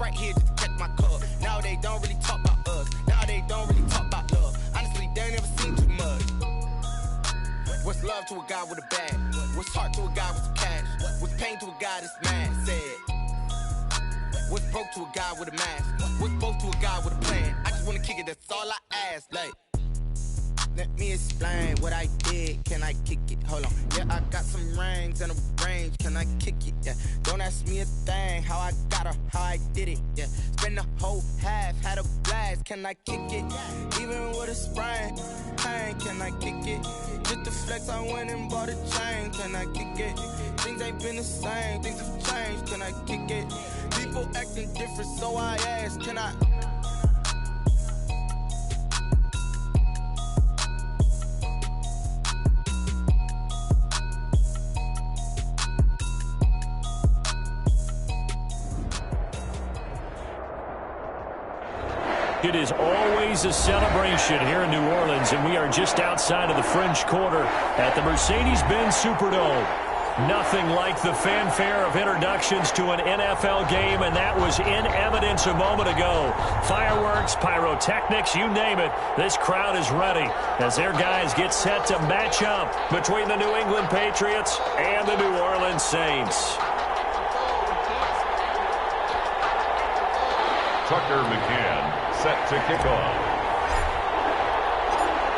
right here just to check my cup. Now they don't really talk about us. Now they don't really talk about love. Honestly, they ain't never seen too much. What's love to a guy with a bag? What's heart to a guy with some cash? What's pain to a guy that's mad? Said. What's broke to a guy with a mask? What's both to a guy with a plan? I just wanna kick it, that's all I ask. Like, let me explain what I did. Can I kick it? Hold on. Yeah, I got some rings and a range. Can I kick it? Yeah. Don't ask me a thing. How I got her, how I did it. Yeah. Spend the whole half, had a blast. Can I kick it? Even with a sprain. Pain, can I kick it? Just to flex, I went and bought a chain. Can I kick it? Things ain't been the same. Things have changed. Can I kick it? People acting different, so I ask. Can I? It is always a celebration here in New Orleans, and we are just outside of the French Quarter at the Mercedes-Benz Superdome. Nothing like the fanfare of introductions to an NFL game, and that was in evidence a moment ago. Fireworks, pyrotechnics, you name it, this crowd is ready as their guys get set to match up between the New England Patriots and the New Orleans Saints. Tucker McCann set to kick off.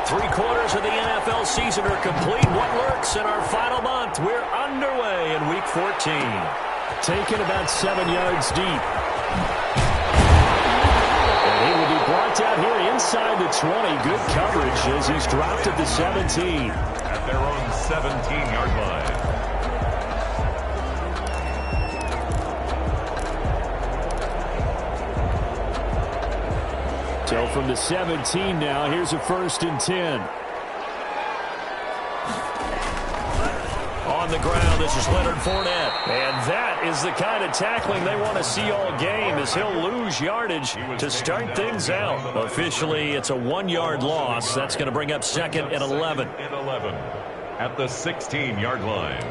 3/4 of the NFL season are complete. What lurks in our final month? We're underway in Week 14. Taken about 7 yards deep. And he will be brought down here inside the 20. Good coverage as he's dropped at the 17. At their own 17-yard line. So from the 17 now, here's a 1st and 10. On the ground, this is Leonard Fournette. And that is the kind of tackling they want to see all game as he'll lose yardage to start things out. Officially, it's a 1-yard loss. That's going to bring up 2nd and 11. At the 16-yard line.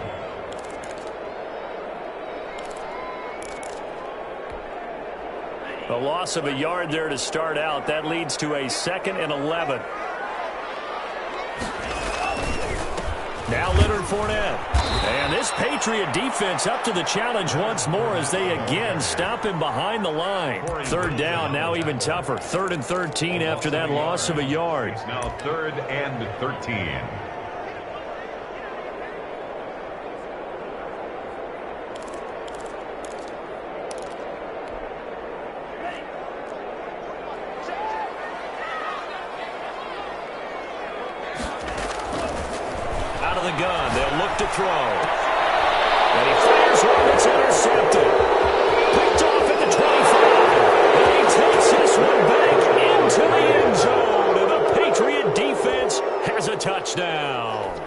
A loss of a yard there to start out. That leads to a 2nd and 11. Now Leonard Fournette. And this Patriot defense up to the challenge once more as they again stop him behind the line. 3rd down, now even tougher. 3rd and 13 after that loss of a yard. It's now 3rd and 13. The gun, they'll look to throw. And he fires one that's intercepted. Picked off at the 25. And he takes this one back into the end zone. And the Patriot defense has a touchdown.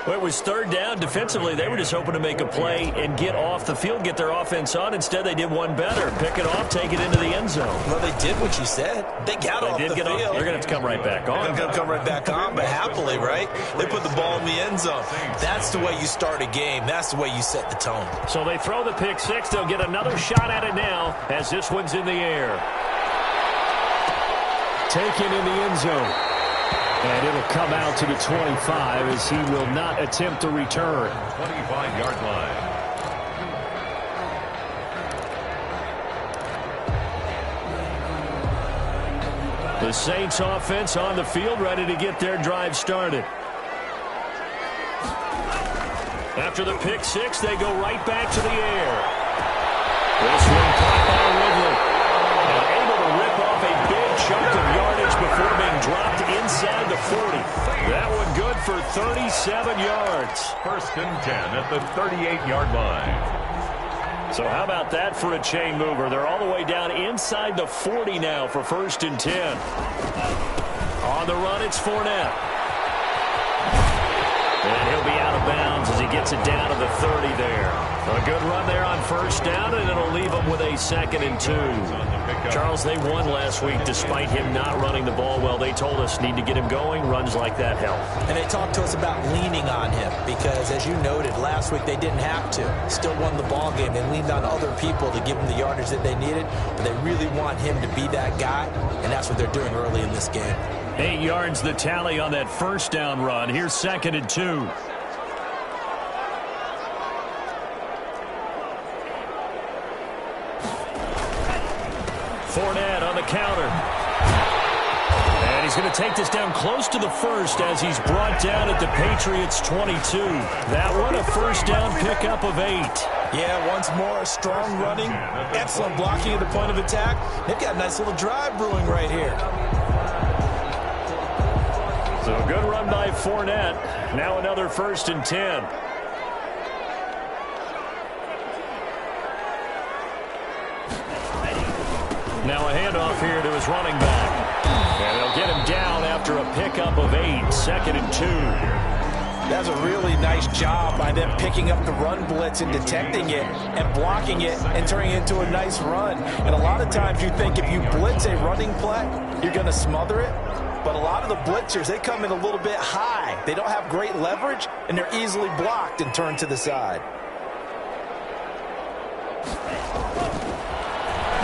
Well, it was 3rd down. Defensively, they were just hoping to make a play and get off the field, get their offense on. Instead, they did one better. Pick it off, take it into the end zone. Well, they did what you said. They got off the field. They're going to have to come right back on. They're going to come right back on, but happily, right? They put the ball in the end zone. That's the way you start a game. That's the way you set the tone. So they throw the pick six. They'll get another shot at it now as this one's in the air. Taken in the end zone. And it'll come out to the 25 as he will not attempt to return. 25-yard line. The Saints offense on the field ready to get their drive started. After the pick six, they go right back to the air. This one caught by Ridley. And able to rip off a big chunk of yardage before being dropped inside the 40. That one good for 37 yards. 1st and 10 at the 38-yard line. So how about that for a chain mover? They're all the way down inside the 40 now for 1st and 10. On the run, it's Fournette. And he'll be out of bounds as he gets it down to the 30 there. A good run there on first down, and it'll leave them with a 2nd and 2. Charles, they won last week despite him not running the ball well. They told us need to get him going. Runs like that help. And they talked to us about leaning on him because, as you noted, last week they didn't have to. Still won the ball game. They leaned on other people to give them the yardage that they needed, but they really want him to be that guy, and that's what they're doing early in this game. 8 yards the tally on that first down run. Here's 2nd and 2. Fournette on the counter. And he's going to take this down close to the first as he's brought down at the Patriots' 22. That one a first down pickup of 8. Yeah, once more, strong running, excellent blocking at the point of attack. They've got a nice little drive brewing right here. So a good run by Fournette. Now another 1st and 10. Now a handoff here to his running back. And they'll get him down after a pickup of 8. 2nd and 2. That's a really nice job by them picking up the run blitz and detecting it and blocking it and turning it into a nice run. And a lot of times you think if you blitz a running play, you're going to smother it. But a lot of the blitzers, they come in a little bit high. They don't have great leverage, and they're easily blocked and turned to the side.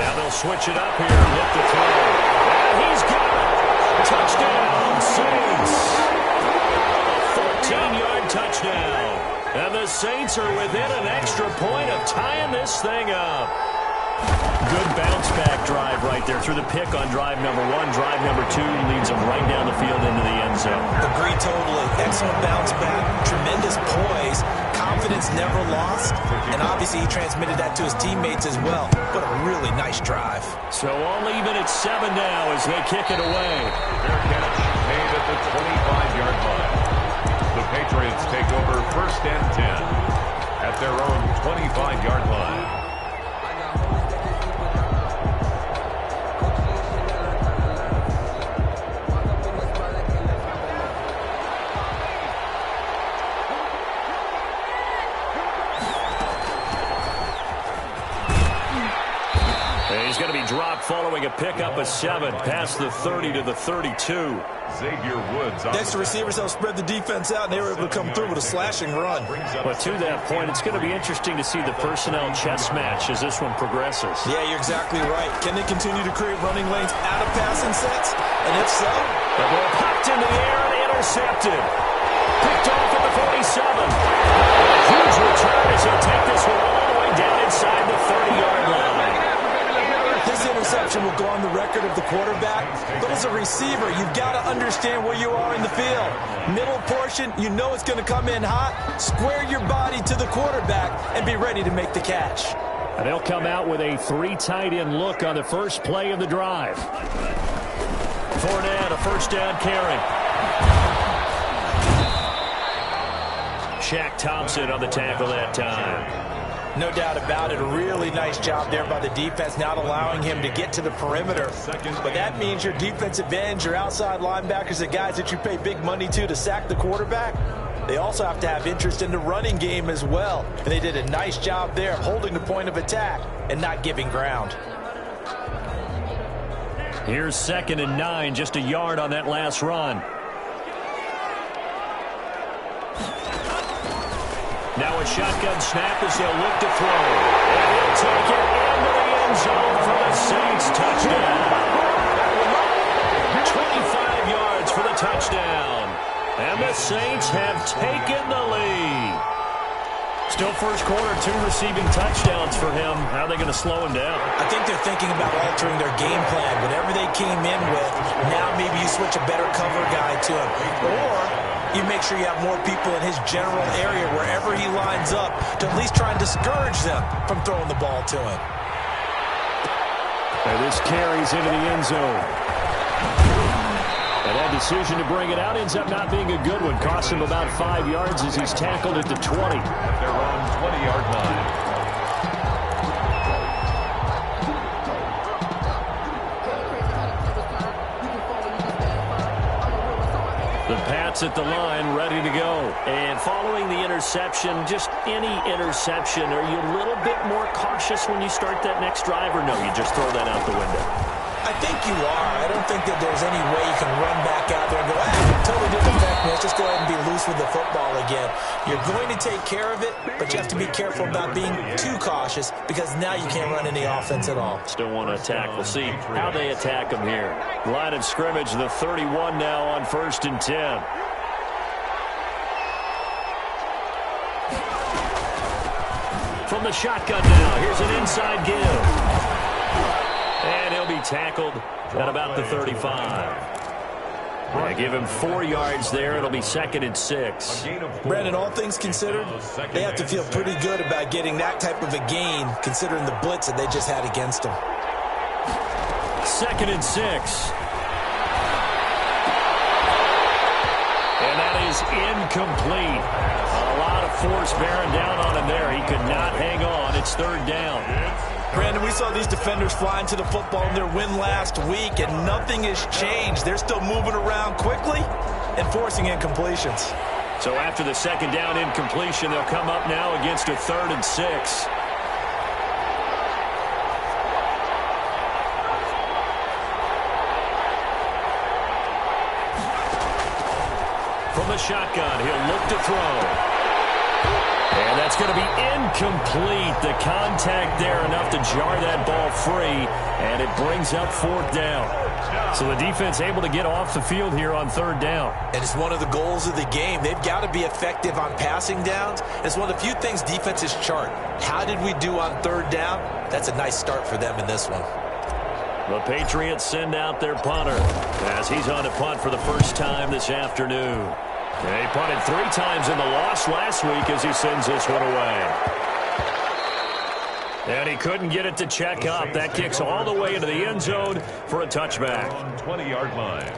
Now they'll switch it up here and look to throw. And he's got it. Touchdown, Saints. 14-yard touchdown. And the Saints are within an extra point of tying this thing up. Good bounce-back drive right there through the pick on drive number 1. Drive number 2 leads them right down the field into the end zone. Agree totally. Excellent bounce-back. Tremendous poise. Confidence never lost. And obviously he transmitted that to his teammates as well. What a really nice drive. So all even at 7 now as they kick it away. Fair catch made at the 25-yard line. The Patriots take over 1st and 10 at their own 25-yard line. He's going to be dropped following a pickup of 7 past the 30 to the 32. Xavier Woods. Next, the receivers helped spread the defense out, and they were able to come through with a slashing run. But to that point, it's going to be interesting to see the personnel chess match as this one progresses. Yeah, you're exactly right. Can they continue to create running lanes out of passing sets? And if so, the ball popped in the air and intercepted. Picked off at the 47. Huge return as he'll take this one all the way down inside the 30-yard line. this interception will go on the record of the quarterback. But as a receiver, you've got to understand where you are in the field. Middle portion, you know it's going to come in hot. Square your body to the quarterback and be ready to make the catch. And they'll come out with a 3 tight end look on the first play of the drive. Fournette, a first down carry. Shaq Thompson on the tackle that time. No doubt about it. A really nice job there by the defense, not allowing him to get to the perimeter. But that means your defensive ends, your outside linebackers, the guys that you pay big money to sack the quarterback, they also have to have interest in the running game as well. And they did a nice job there of holding the point of attack and not giving ground. Here's 2nd and 9, just a yard on that last run. Now a shotgun snap as they'll look to throw. And he'll take it into the end zone for the Saints touchdown. 25 yards for the touchdown. And the Saints have taken the lead. Still first quarter, 2 receiving touchdowns for him. How are they going to slow him down? I think they're thinking about altering their game plan. Whatever they came in with, now maybe you switch a better cover guy to him. Or you make sure you have more people in his general area wherever he lines up to at least try and discourage them from throwing the ball to him. And this carries into the end zone. And that decision to bring it out ends up not being a good one. Costs him about 5 yards as he's tackled at the 20. At their own 20-yard line. Pats at the line, ready to go. And following the interception, just any interception, are you a little bit more cautious when you start that next drive, or no, you just throw that out the window? I think you are. I don't think that there's any way you can run back out there and go, totally didn't affect me. Let's just go ahead and be loose with the football again. You're going to take care of it, but you have to be careful about being too cautious because now you can't run any offense at all. Still want to attack. We'll see how they attack them here. Line of scrimmage, the 31 now on 1st and 10. From the shotgun now, here's an inside give. And he'll be tackled at about the 35. Give him 4 yards there. It'll be 2nd and 6. Brandon, all things considered, they have to feel pretty good about getting that type of a gain considering the blitz that they just had against them. 2nd and 6. And that is incomplete. A lot of force bearing down on him there. He could not hang on. It's 3rd down. Brandon, we saw these defenders flying to the football in their win last week, and nothing has changed. They're still moving around quickly and forcing incompletions. So after the 2nd down incompletion, they'll come up now against a 3rd and 6. From the shotgun, he'll look to throw. And that's going to be incomplete. The contact there enough to jar that ball free, and it brings up 4th down. So the defense able to get off the field here on 3rd down. And it's one of the goals of the game. They've got to be effective on passing downs. It's one of the few things defenses chart. How did we do on 3rd down? That's a nice start for them in this one. The Patriots send out their punter as he's on to punt for the first time this afternoon. He punted 3 times in the loss last week as he sends this one away. And he couldn't get it to check up. That kicks all the way into the end zone for a touchback. On 20-yard line.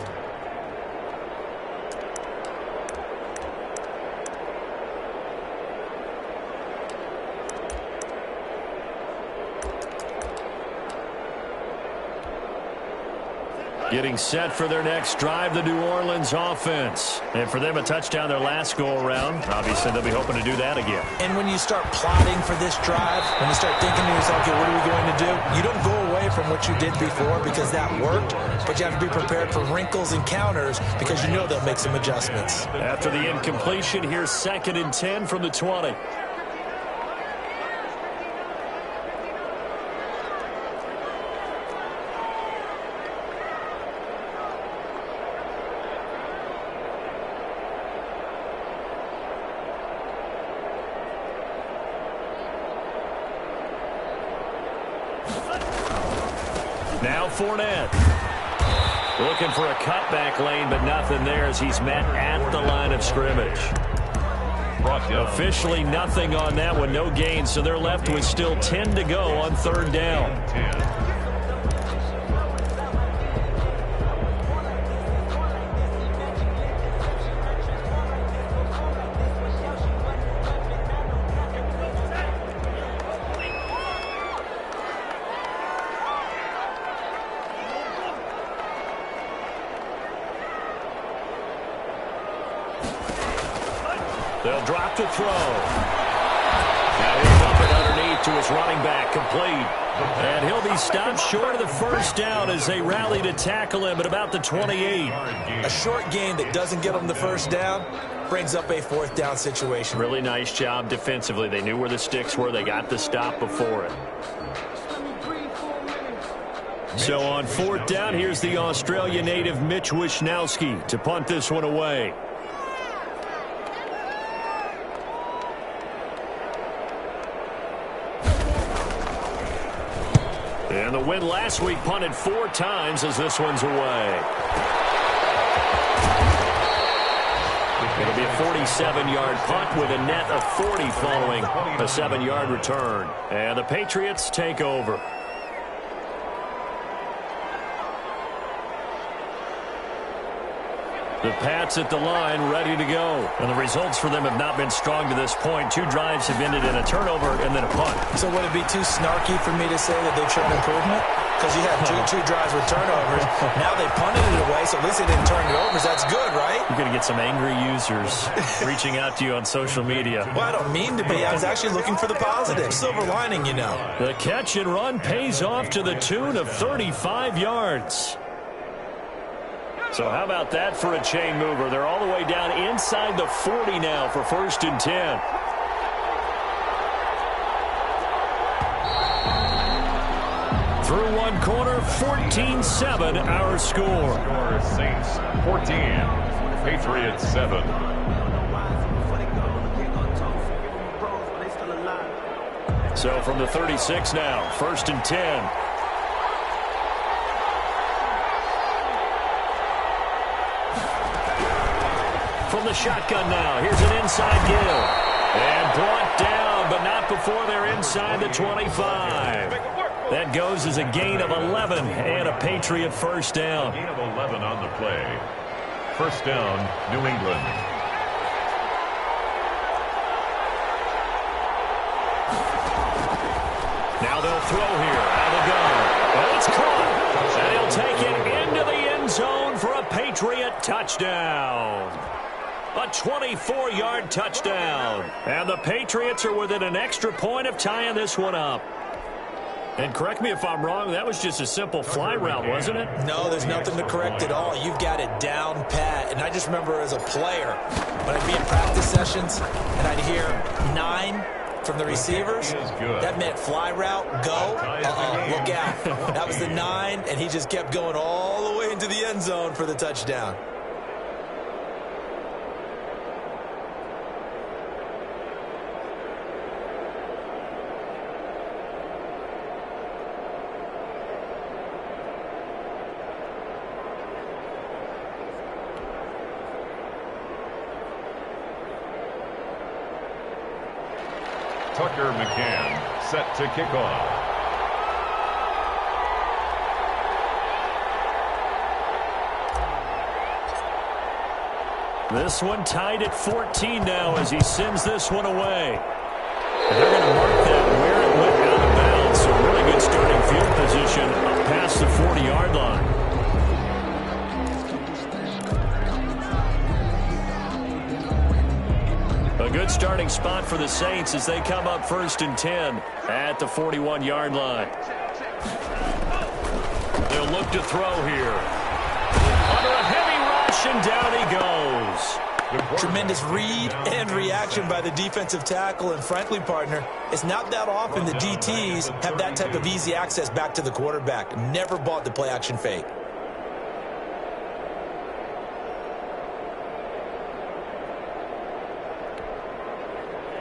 Getting set for their next drive, the New Orleans offense. And for them, a touchdown their last go-around. Obviously, they'll be hoping to do that again. And when you start plotting for this drive, when you start thinking to yourself, okay, what are we going to do? You don't go away from what you did before because that worked, but you have to be prepared for wrinkles and counters because you know they'll make some adjustments. After the incompletion, here's 2nd and 10 from the 20. Now Fournette. Looking for a cutback lane, but nothing there as he's met at the line of scrimmage. Officially nothing on that one, no gain, so they're left with still 10 to go on 3rd down. They'll drop to throw. Now he'll dump it underneath to his running back, complete. And he'll be stopped short of the 1st down as they rally to tackle him at about the 28. A short gain that doesn't get them the 1st down brings up a 4th down situation. Really nice job defensively. They knew where the sticks were. They got the stop before it. So on 4th down, here's the Australia native Mitch Wishnowski to punt this one away. And the win last week punted 4 times as this one's away. It'll be a 47-yard punt with a net of 40 following a 7-yard return. And the Patriots take over. The Pats at the line, ready to go. And the results for them have not been strong to this point. 2 drives have ended in a turnover and then a punt. So would it be too snarky for me to say that they've shown improvement? because you had two drives with turnovers. Now they punted it away, so at least they didn't turn it over. That's good, right? You're going to get some angry users reaching out to you on social media. Well, I don't mean to be. I was actually looking for the positive. Silver lining, you know. The catch and run pays off to the tune of 35 yards. So how about that for a chain mover? They're all the way down inside the 40 now for 1st and 10. Through one quarter, 14-7 our score. Saints 14, Patriots 7. So from the 36 now, 1st and 10. From the shotgun now, here's an inside give. And brought down, but not before they're inside the 25. That goes as a gain of 11 and a Patriot first down. Gain of 11 on the play. First down, New England. Now they'll throw here. Out of the gun. Well, it's caught. And he'll take it into the end zone for a Patriot touchdown. A 24-yard touchdown. And the Patriots are within an extra point of tying this one up. And correct me if I'm wrong, that was just a simple fly route, wasn't it? No, there's nothing to correct at all. You've got it down pat. And I just remember as a player, when I'd be in practice sessions and I'd hear 9 from the receivers, that meant fly route, go, look out. That was the 9, and he just kept going all the way into the end zone for the touchdown. Tucker McCann set to kick off. This one tied at 14 now as he sends this one away. And they're going to mark that where it went out of bounds. So really good starting field position up past the 40-yard line. A good starting spot for the Saints as they come up 1st and 10 at the 41-yard line. They'll look to throw here. Under a heavy rush, and down he goes. Tremendous read and reaction by the defensive tackle, and frankly, partner, it's not that often the DTs have that type of easy access back to the quarterback. Never bought the play-action fake.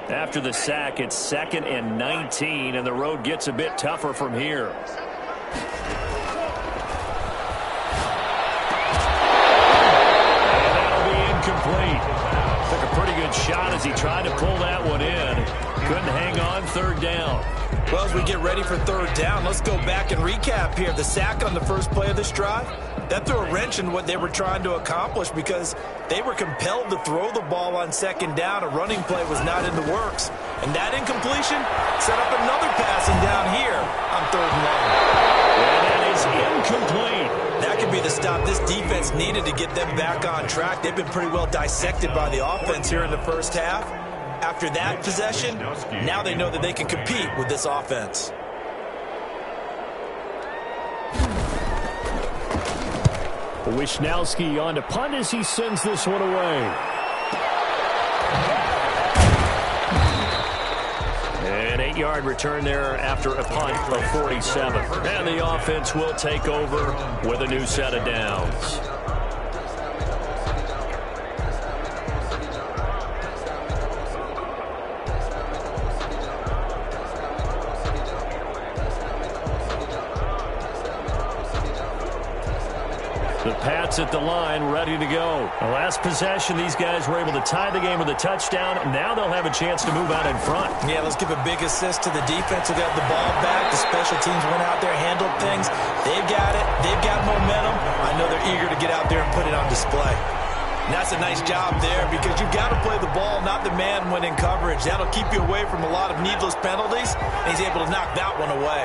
After the sack, it's 2nd and 19, and the road gets a bit tougher from here. And that'll be incomplete. Took a pretty good shot as he tried to pull that one in. Couldn't hang on, 3rd down. Well, as we get ready for 3rd down, let's go back and recap here. The sack on the first play of this drive, that threw a wrench in what they were trying to accomplish because they were compelled to throw the ball on 2nd down. A running play was not in the works. And that incompletion set up another passing down here on 3rd and long. And that is incomplete. That could be the stop this defense needed to get them back on track. They've been pretty well dissected by the offense here in the first half. After that possession, now they know that they can compete with this offense. Wishnowski on to punt as he sends this one away. An 8-yard return there after a punt of 47. And the offense will take over with a new set of downs. The Pats at the line, ready to go. The last possession, these guys were able to tie the game with a touchdown. Now they'll have a chance to move out in front. Yeah, let's give a big assist to the defense who got the ball back. The special teams went out there, handled things. They've got it. They've got momentum. I know they're eager to get out there and put it on display. And that's a nice job there because you've got to play the ball, not the man when in coverage. That'll keep you away from a lot of needless penalties, and he's able to knock that one away.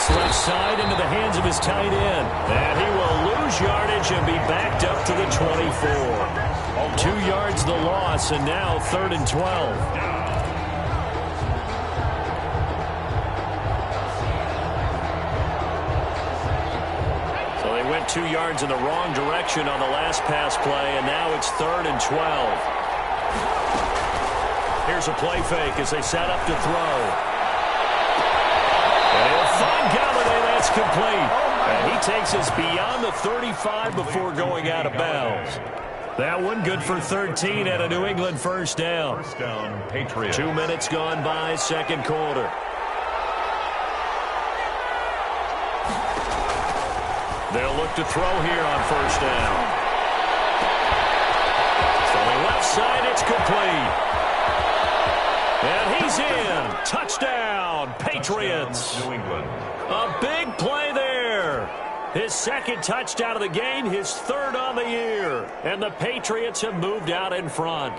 Gets left side into the hands of his tight end. And he will lose yardage and be backed up to the 24. 2 yards the loss, and now 3rd and 12. So they went 2 yards in the wrong direction on the last pass play, and now it's 3rd and 12. Here's a play fake as they set up to throw. And he'll find Galladay. That's complete. And he takes us beyond the 35 before going out of bounds. That one good for 13 and a New England first down. First down, Patriots. 2 minutes gone by, second quarter. They'll look to throw here on first down. Throwing left side, it's complete. And he's in. Touchdown, Patriots. New England. A big play there. His second touchdown of the game, his 3rd on the year. And the Patriots have moved out in front.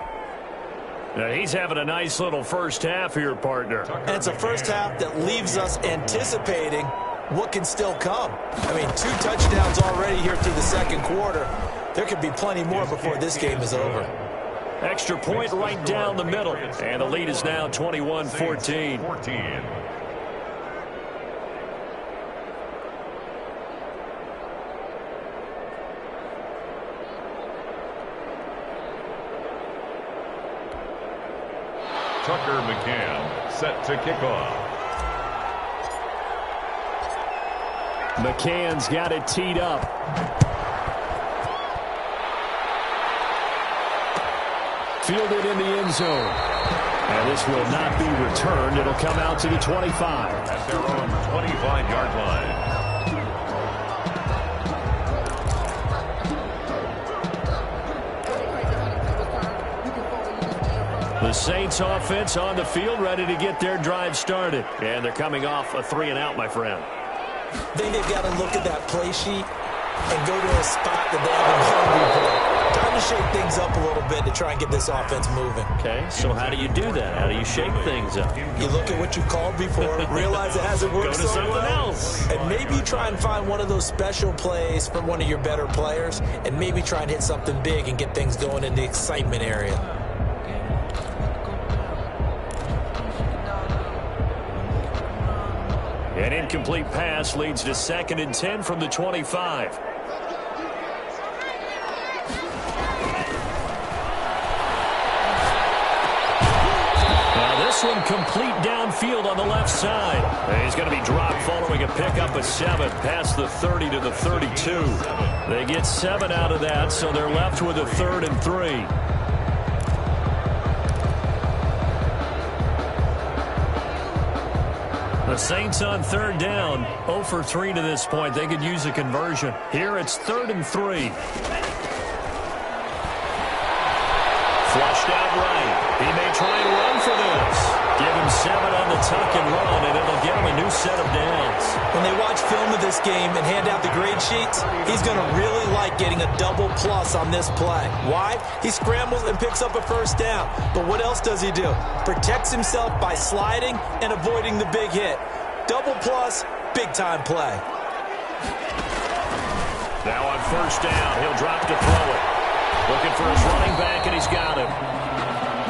Now he's having a nice little first half here, partner. And it's a first half that leaves us anticipating what can still come. I mean, 2 touchdowns already here through the second quarter. There could be plenty more before this game is over. Extra point right down the middle. And the lead is now 21-14. Tucker McCann set to kick off. McCann's got it teed up. Fielded in the end zone. And this will not be returned. It'll come out to the 25. At their own 25-yard line. The Saints offense on the field, ready to get their drive started. And they're coming off a 3-and-out, my friend. I think they've got to look at that play sheet and go to a spot that they haven't gone before. Time to shake things up a little bit to try and get this offense moving. Okay, so how do you do that? How do you shake things up? You look at what you called before, realize it hasn't worked Go to so something well, else. and maybe try and find one of those special plays from one of your better players, and maybe try and hit something big and get things going in the excitement area. An incomplete pass leads to 2nd and 10 from the 25. Now this one complete downfield on the left side. And he's going to be dropped following a pickup of 7 past the 30 to the 32. They get 7 out of that, so they're left with a 3rd and 3. The Saints on 3rd down, 0 for 3 to this point. They could use a conversion. Here it's 3rd and 3. Flushed out right. He may try and run for this. Give him 7 on the tuck and run, and it'll give him a new set of downs. When they watch film of this game and hand out the grade sheets, he's going to really like getting a double plus on this play. Why? He scrambles and picks up a first down. But what else does he do? Protects himself by sliding and avoiding the big hit. Double plus, big-time play. Now on first down, he'll drop to throw it. Looking for his running back, and he's got him.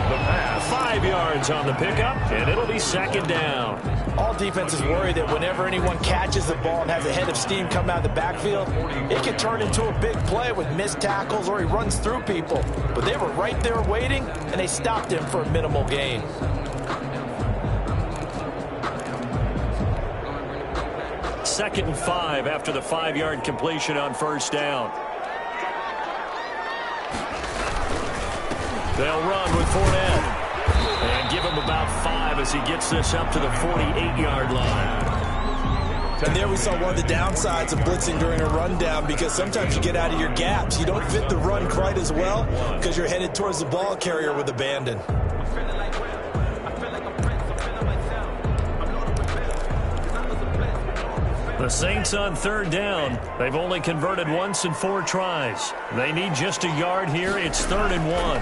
The pass. 5 yards on the pickup, and it'll be 2nd down. All defenses worry that whenever anyone catches the ball and has a head of steam come out of the backfield, it can turn into a big play with missed tackles or he runs through people. But they were right there waiting, and they stopped him for a minimal gain. Second and 5 after the 5-yard completion on first down. They'll run with Fournette. And give him about 5 as he gets this up to the 48-yard line. And there we saw one of the downsides of blitzing during a rundown, because sometimes you get out of your gaps. You don't fit the run quite as well because you're headed towards the ball carrier with abandon. The Saints on 3rd down. They've only converted once in 4 tries. They need just a yard here. It's 3rd and 1.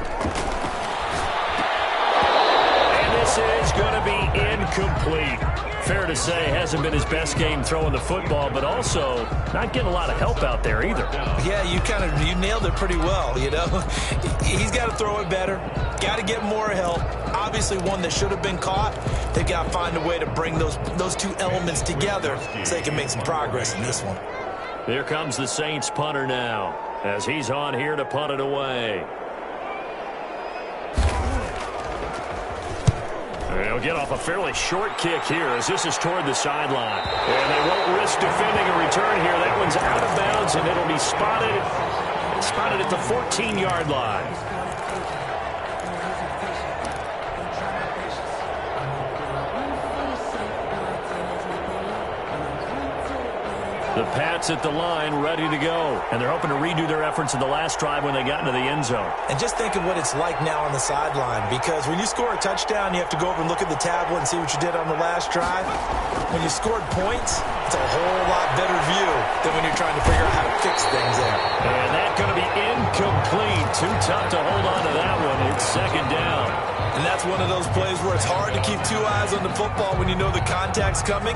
And this is going to be incomplete. Fair to say, hasn't been his best game throwing the football, but also not getting a lot of help out there either. Yeah, you nailed it pretty well, you know. He's got to throw it better, got to get more help. Obviously one that should have been caught. They've got to find a way to bring those two elements together so they can make some progress in this one. Here comes the Saints punter now, as he's on here to punt it away. They'll get off a fairly short kick here as this is toward the sideline. And they won't risk defending a return here. That one's out of bounds, and it'll be spotted at the 14-yard line. The Pats at the line, ready to go. And they're hoping to redo their efforts in the last drive when they got into the end zone. And just think of what it's like now on the sideline, because when you score a touchdown, you have to go over and look at the tablet and see what you did on the last drive. When you scored points, it's a whole lot better view than when you're trying to figure out how to fix things there. And that's going to be incomplete. Too tough to hold on to that one. It's second down. And that's one of those plays where it's hard to keep two eyes on the football when you know the contact's coming,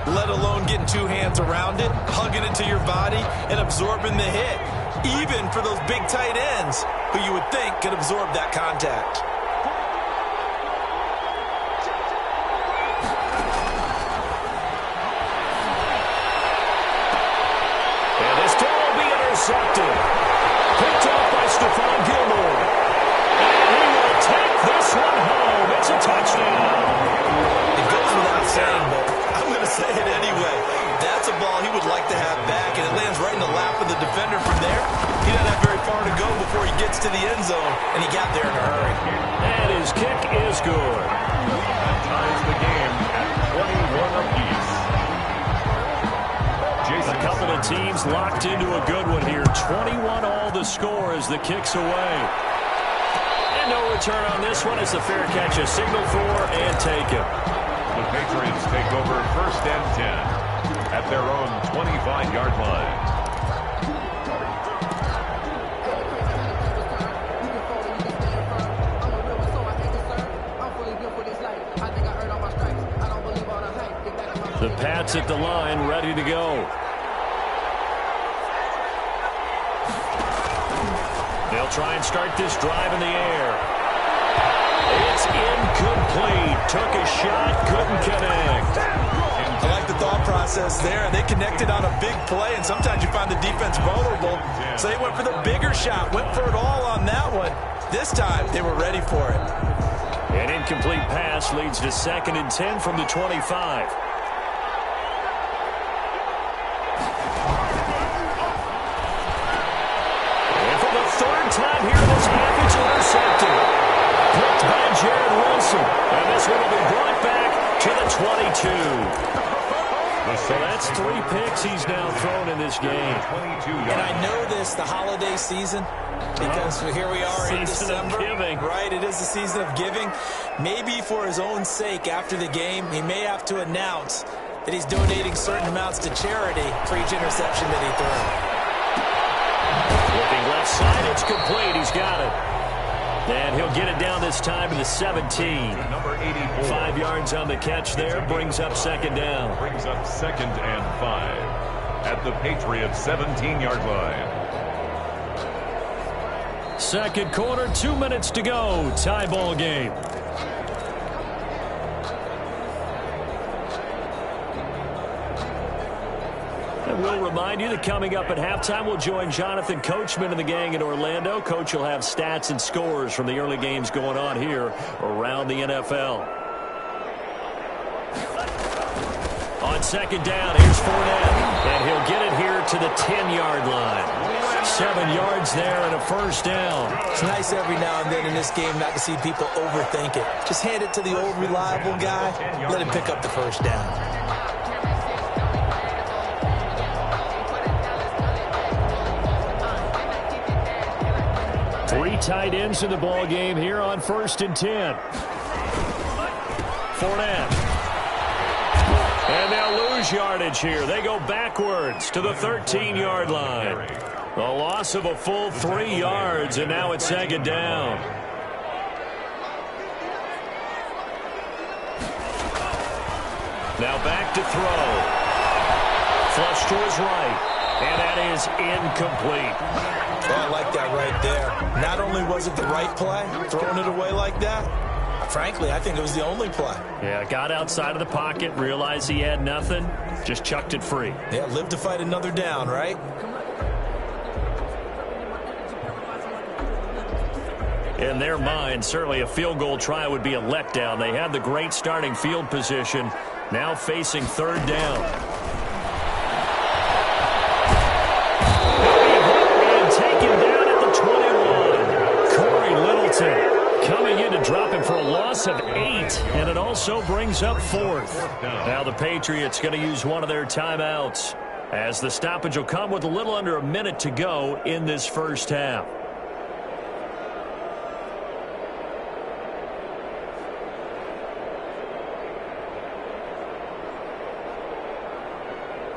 let alone getting two hands around it, hugging it to your body, and absorbing the hit, even for those big tight ends who you would think could absorb that contact. And this throw will be intercepted. Picked off by Stephon Gilmore. And he will take this one home. It's a touchdown. It goes without saying, but I'm going to say it anyway. That's a ball he would like to have back, and it lands right in the lap of the defender from there. He doesn't have very far to go before he gets to the end zone, and he got there in a hurry. And his kick is good. That ties the game at 21 apiece. A couple of teams locked into a good one here. 21 all the score as the kick's away. And no return on this one as the fair catch is signaled for and taken. The Patriots take over first and 10 at their own 25-yard line. The Pats at the line, ready to go. They'll try and start this drive in the air. It's incomplete. Took a shot, couldn't connect. I like the thought process there. They connected on a big play, and sometimes you find the defense vulnerable. So they went for the bigger shot, went for it all on that one. This time, they were ready for it. An incomplete pass leads to 2nd and 10 from the 25. Time here in this half, it's intercepted. Picked by Jared Wilson. And this one will be brought back to the 22. So that's 3 picks he's now thrown in this game. And I know this, the holiday season, because here we are in December. Right, it is the season of giving. Maybe for his own sake after the game, he may have to announce that he's donating certain amounts to charity for each interception that he threw. Looking left side, it's complete. He's got it. And he'll get it down this time to the 17. Number 84. 5 yards on the catch there. Brings up 2nd down. Brings up 2nd and 5 at the Patriots' 17-yard line. 2nd quarter, 2 minutes to go. Tie ball game. We'll remind you that coming up at halftime, we'll join Jonathan Coachman and the gang in Orlando. Coach will have stats and scores from the early games going on here around the NFL. On 2nd down, here's Fournette, and he'll get it here to the 10-yard line. 7 yards there and a 1st down. It's nice every now and then in this game not to see people overthink it. Just hand it to the old reliable guy, let him pick up the 1st down. 3 tight ends in the ball game here on 1st and 10. Fournette. And they'll lose yardage here. They go backwards to the 13-yard line. A loss of a full 3 yards, and now it's 2nd down. Now back to throw. Flush to his right. And that is incomplete. Oh, I like that right there. Not only was it the right play, throwing it away like that, frankly, I think it was the only play. Yeah, got outside of the pocket, realized he had nothing, just chucked it free. Yeah, live to fight another down, right? In their mind, certainly a field goal try would be a letdown. They had the great starting field position, now facing third down. And taken down at the 21. Corey Littleton coming in to drop him for a loss of 8, and it also brings up fourth. Now the Patriots going to use one of their timeouts, as the stoppage will come with a little under a minute to go in this first half.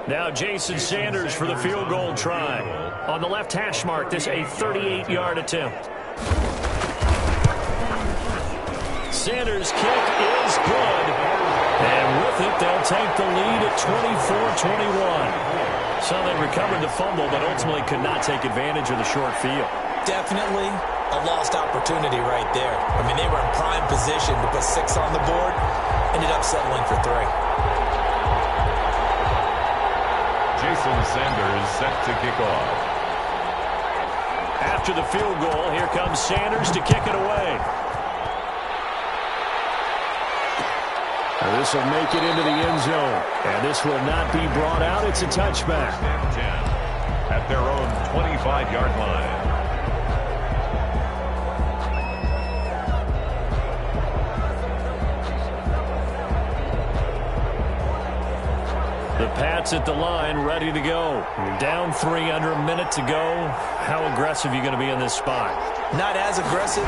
Now Jason Sanders for the field goal try. On the left hash mark, this a 38-yard attempt. Sanders' kick is good. And with it, they'll take the lead at 24-21. So they recovered the fumble, but ultimately could not take advantage of the short field. Definitely a lost opportunity right there. I mean, they were in prime position to put 6 on the board. Ended up settling for 3. Jason Sanders set to kick off. After the field goal, here comes Sanders to kick it away. This will make it into the end zone. And this will not be brought out. It's a touchback. 10 at their own 25-yard line. The Pats at the line, ready to go. You're down 3 under a minute to go. How aggressive are you going to be in this spot? Not as aggressive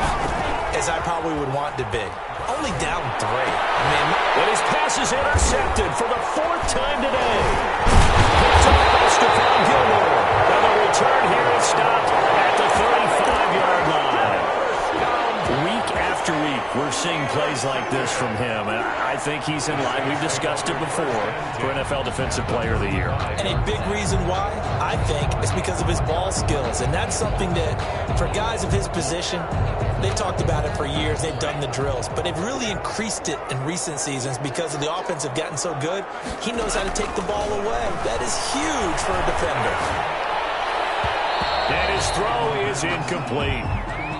as I probably would want to be. Only down 3. I mean, but his pass is intercepted for the 4th time today. Picked up by Stephon Gilmore. Now the return here is stopped at the 35-yard line. Week after week, we're seeing plays like this from him. And I think he's in line. We've discussed it before for NFL Defensive Player of the Year. And a big reason why, I think, is because of his ball skills. And that's something that, for guys of his position, they've talked about it for years. They've done the drills. But they've really increased it in recent seasons because of the offense have gotten so good. He knows how to take the ball away. That is huge for a defender. And his throw is incomplete.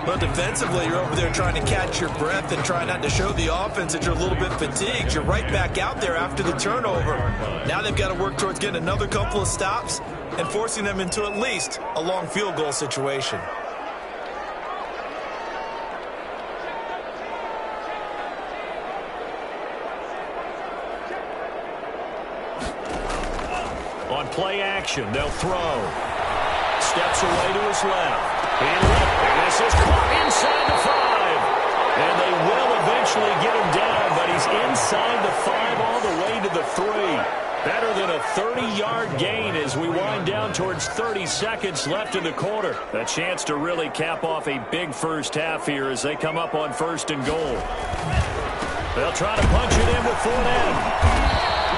But defensively, you're over there trying to catch your breath and try not to show the offense that you're a little bit fatigued. You're right back out there after the turnover. Now they've got to work towards getting another couple of stops and forcing them into at least a long field goal situation. On play action, they'll throw. Steps away to his left. And this is caught inside the 5. And they will eventually get him down, but he's inside the 5 all the way to the 3. Better than a 30-yard gain as we wind down towards 30 seconds left in the quarter. A chance to really cap off a big first half here as they come up on 1st and goal. They'll try to punch it in with Fournette.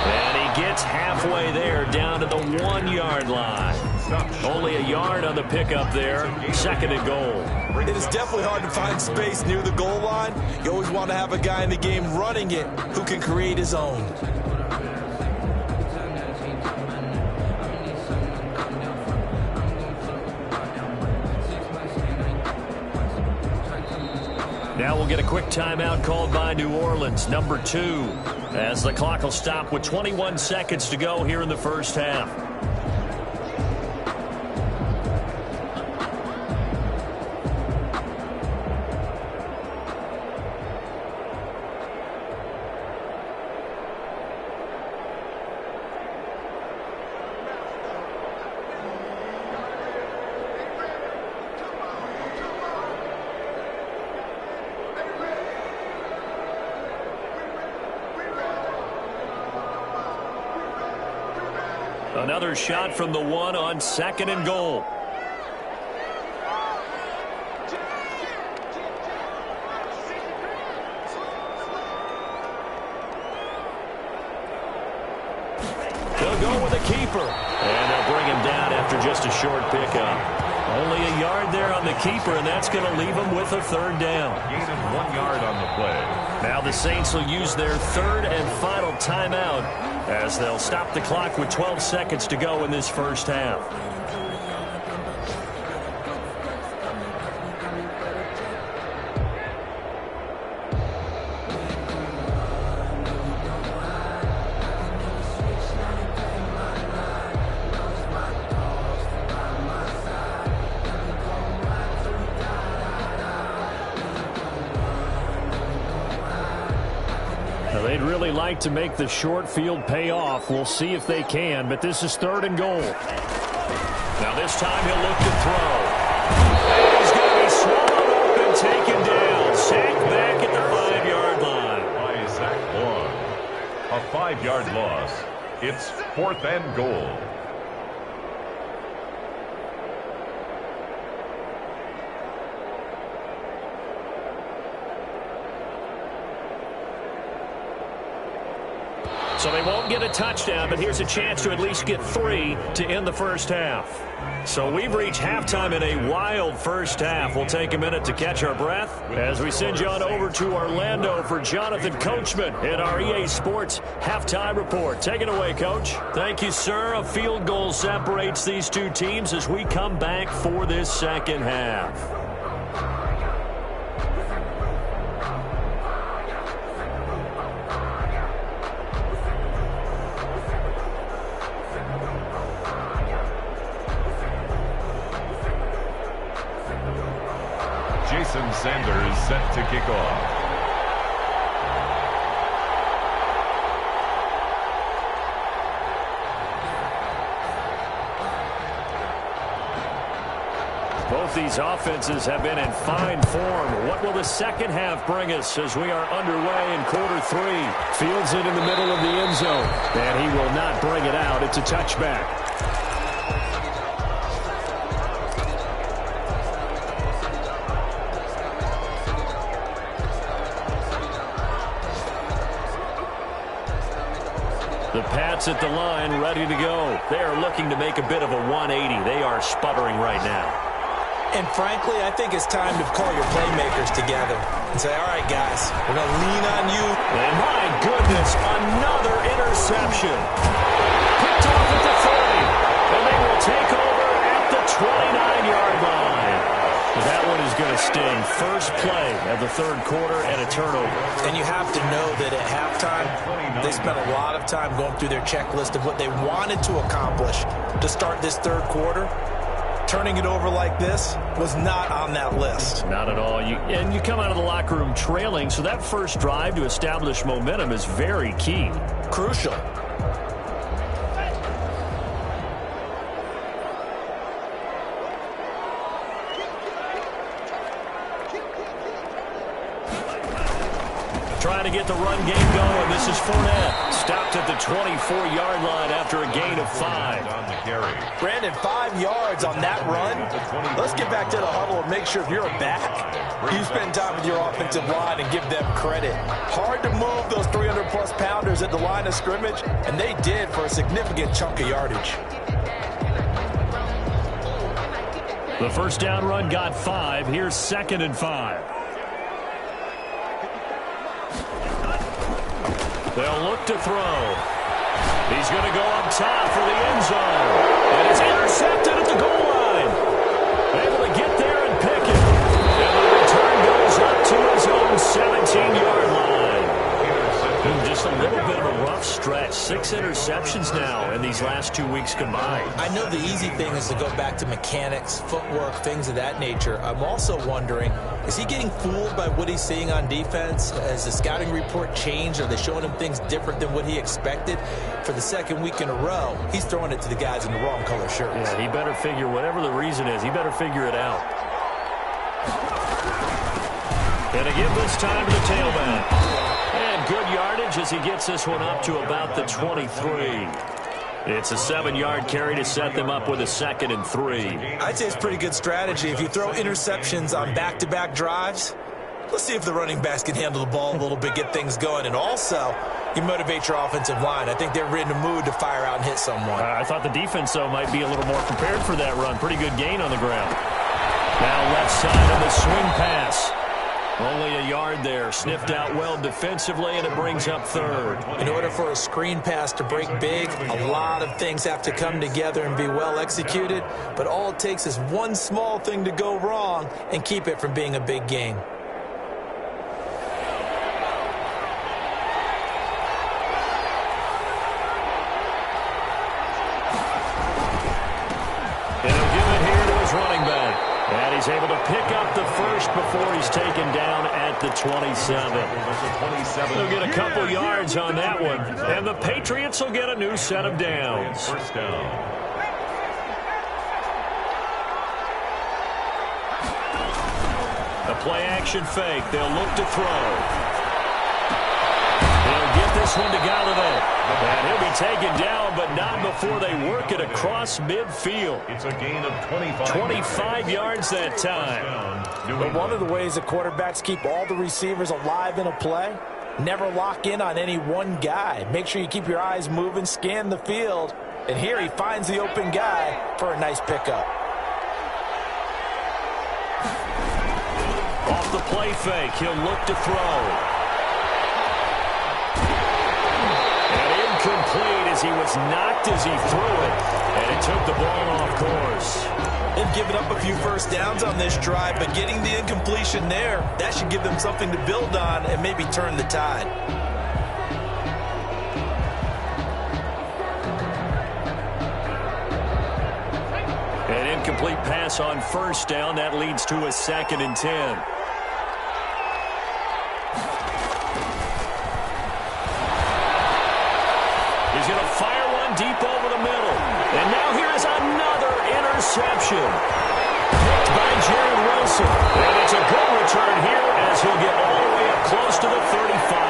And he gets halfway there, down to the 1-yard line. Only a yard on the pickup there. 2nd and goal. It is definitely hard to find space near the goal line. You always want to have a guy in the game running it who can create his own. Now we'll get a quick timeout called by New Orleans, number 2, as the clock will stop with 21 seconds to go here in the first half. Another shot from the 1 on 2nd and goal. just a short pickup. Only a yard there on the keeper, and that's going to leave him with a third down. Gain of 1 yard on the play. Now the Saints will use their third and final timeout as they'll stop the clock with 12 seconds to go in this first half. They'd really like to make the short field pay off. We'll see if they can, but this is 3rd and goal. Now this time he'll look to throw. And he's going to be swallowed up and taken down. Sacked back at the 5-yard line. By Zach Long. A 5-yard loss. It's 4th and goal. So they won't get a touchdown, but here's a chance to at least get 3 to end the first half. So we've reached halftime in a wild first half. We'll take a minute to catch our breath as we send you on over to Orlando for Jonathan Coachman in our EA Sports Halftime Report. Take it away, Coach. Thank you, sir. A field goal separates these two teams as we come back for this second half. Jason Sanders set to kick off. Both these offenses have been in fine form. What will the second half bring us as we are underway in quarter 3? Fields it in the middle of the end zone, and he will not bring it out. It's a touchback. The Pats at the line, ready to go. They are looking to make a bit of a 180. They are sputtering right now. And frankly, I think it's time to call your playmakers together and say, all right, guys, we're going to lean on you. And my goodness, another interception. Picked off at the 30. And they will take over at the 29-yard line. That one is going to sting. First play of the third quarter and a turnover. And you have to know that at halftime, they spent a lot of time going through their checklist of what they wanted to accomplish to start this third quarter. Turning it over like this was not on that list. Not at all. And you come out of the locker room trailing, so that first drive to establish momentum is very key. Crucial. Trying to get the run game going. This is Fournette. Stopped at the 24-yard line after a gain of 5. On the carry. Brandon, 5 yards on that run. Let's get back to the huddle and make sure if you're a back, you spend time with your offensive line and give them credit. Hard to move those 300-plus pounders at the line of scrimmage, and they did for a significant chunk of yardage. The first down run got 5. Here's 2nd and 5. They'll look to throw. He's going to go up top for the end zone. And it's intercepted at the goal line. Able to get there and pick it. And the return goes up to his own 17-yard line. Just a little bit of a rough stretch. 6 interceptions now in these last 2 weeks combined. I know the easy thing is to go back to mechanics, footwork, things of that nature. I'm also wondering, is he getting fooled by what he's seeing on defense? Has the scouting report changed? Are they showing him things different than what he expected? For the second week in a row, he's throwing it to the guys in the wrong color shirts. Yeah, he better figure, whatever the reason is, he better figure it out. And again this time to the tailback. And good yardage as he gets this one up to about the 23. It's a 7-yard carry to set them up with a 2nd and 3. I'd say it's pretty good strategy. If you throw interceptions on back-to-back drives, let's see if the running backs can handle the ball a little bit, get things going. And also, You motivate your offensive line. I think they're in the mood to fire out and hit someone. I thought the defense, though, might be a little more prepared for that run. Pretty good gain on the ground. Now left side of the swing pass. Only a yard there. Sniffed out well defensively, and it brings up third. In order for a screen pass to break big, a lot of things have to come together and be well executed. But all it takes is one small thing to go wrong and keep it from being a big gain. And he'll give it here to his running back. And he's able to pick up the first before he's taken down at the 27. They'll get a couple yards on that one. And the Patriots will get a new set of downs. First down. A play-action fake. They'll look to throw. They'll get this one to Galladay. And he'll be taken down, but not before they work it across midfield. It's a gain of 25. 25 yards that time. But one of the ways that quarterbacks keep all the receivers alive in a play, never lock in on any one guy. Make sure you keep your eyes moving, scan the field. And here he finds the open guy for a nice pickup. Off the play fake, he'll look to throw. Complete as he was knocked as he threw it, and it took the ball off course. They've given up a few first downs on this drive, but getting the incompletion there, that should give them something to build on and maybe turn the tide. An incomplete pass on first down. That leads to a 2nd and 10. He's going to fire one deep over the middle. And now here is another interception. Picked by Jared Wilson. And it's a good return here as he'll get all the way up close to the 35.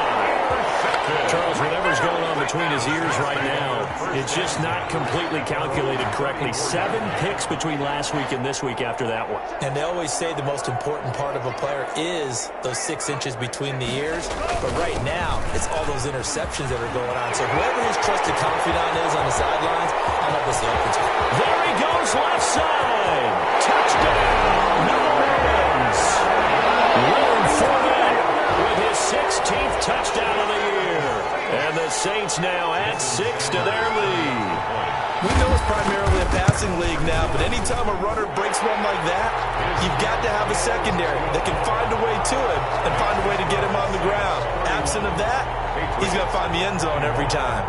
Charles, whatever's going on between his ears right now, it's just not completely calculated correctly. 7 picks between last week and this week after that one. And they always say the most important part of a player is those 6 inches between the ears. But right now, it's all those interceptions that are going on. So whoever his trusted confidant is on the sidelines, I hope it's the offense. There he goes left side. Touchdown, New Orleans. Leonard Fournette with his 16th touchdown of the year. And the Saints now add 6 to their lead. We know it's primarily a passing league now, but anytime a runner breaks one like that, you've got to have a secondary that can find a way to him and find a way to get him on the ground. Absent of that, he's going to find the end zone every time.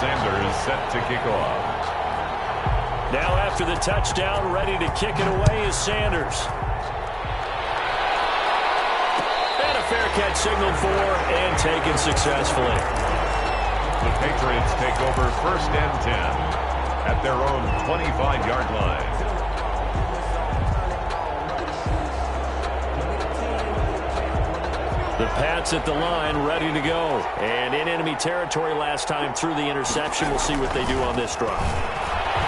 Sanders set to kick off. Now after the touchdown, ready to kick it away is Sanders. And a fair catch signaled for and taken successfully. The Patriots take over 1st and 10 at their own 25-yard line. The Pats at the line, ready to go. And in enemy territory last time through the interception. We'll see what they do on this drive.